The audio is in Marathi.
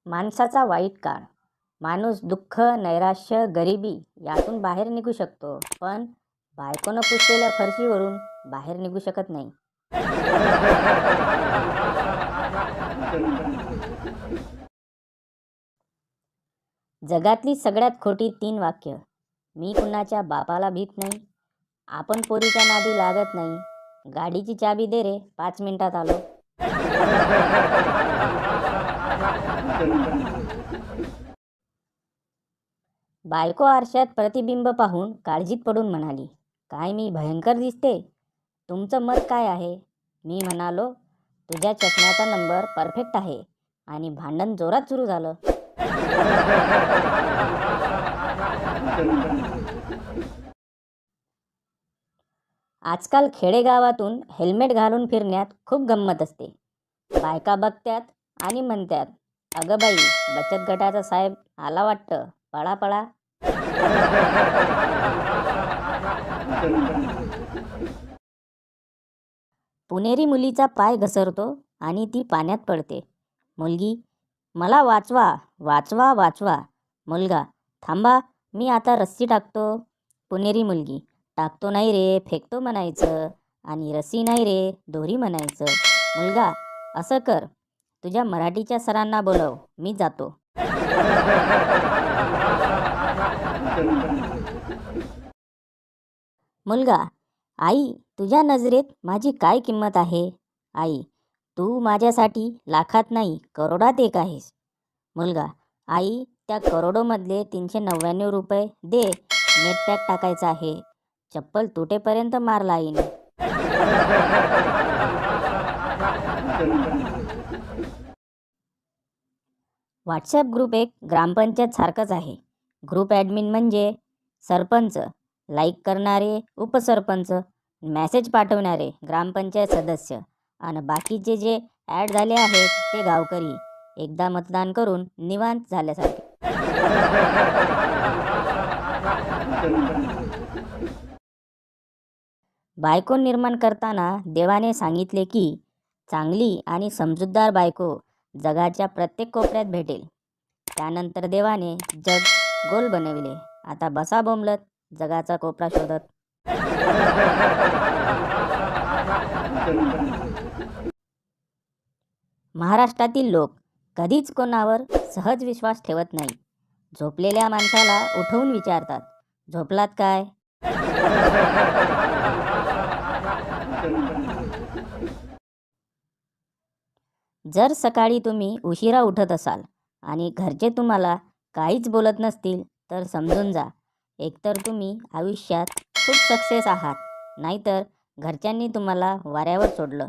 माणसाचा वाईट काळ. माणूस दुःख, नैराश्य, गरिबी यातून बाहेर निघू शकतो, पण बायकोनं पुसलेल्या फरशीवरून बाहेर निघू शकत नाही. जगातली सगळ्यात खोटी 3 वाक्य. मी कुणाच्या बापाला भीत नाही. आपण पोरीच्या नादी लागत नाही. गाडीची चाबी दे रे, 5 मिनिटात आलो. बायको आरशात प्रतिबिंब पाहून काळजीत पडून म्हणाली, काय मी भयंकर दिसते? तुमचं मत काय आहे? मी म्हणालो, तुझ्या चष्म्याचा नंबर परफेक्ट आहे. आणि भांडण जोरात सुरू झालं. आजकाल खेडेगावातून हेल्मेट घालून फिरण्यात खूप गंमत असते. बायका बघत्यात आणि म्हणतात, अगं बाई, बचत गटाचा साहेब आला वाटतं, पळा पळा. पुणेरी मुलीचा पाय घसरतो आणि ती पाण्यात पडते. मुलगी, मला वाचवा वाचवा वाचवा. मुलगा, थांबा, मी आता रस्सी टाकतो. पुणेरी मुलगी, टाकतो नाही रे, फेकतो म्हणायचं. आणि रस्सी नाही रे, दोरी म्हणायचं. मुलगा, असं कर, तुझ्या मराठीच्या सरांना बोलव, मी जातो. मुलगा, आई, तुझ्या नजरेत माझी काय किंमत आहे? आई, तू माझ्यासाठी लाखात नाही, करोडात एक आहेस. मुलगा, आई, त्या करोडोमधले 399 रुपये दे, नेट पॅक टाकायचं आहे. चप्पल तुटेपर्यंत मारला आईने. व्हॉट्सॲप ग्रुप एक ग्रामपंचायत सारखंच आहे. ग्रुप ॲडमिन म्हणजे सरपंच, लाईक करणारे उपसरपंच, मेसेज पाठवणारे ग्रामपंचायत सदस्य आणि बाकीचे जे ॲड झाले आहेत ते गावकरी. एकदा मतदान करून निवांत झाल्यासारखे. बायको निर्माण करताना देवाने सांगितले की चांगली आणि समजूतदार बायको जगाच्या प्रत्येक कोपऱ्यात भेटेल. त्यानंतर देवाने जग गोल बनविले. आता बसा बोंबलत जगाचा कोपरा शोधत. महाराष्ट्रातील लोक कधीच कोणावर सहज विश्वास ठेवत नाही. झोपलेल्या माणसाला उठवून विचारतात, झोपलात काय? जर सकाळी तुम्ही उशिरा उठत असाल आणि घरचे तुम्हाला काहीच बोलत नसतील तर समजून जा, एकतर तुम्ही आयुष्यात खूप सक्सेस आहात, नाहीतर घरच्यांनी तुम्हाला वाऱ्यावर सोडलं.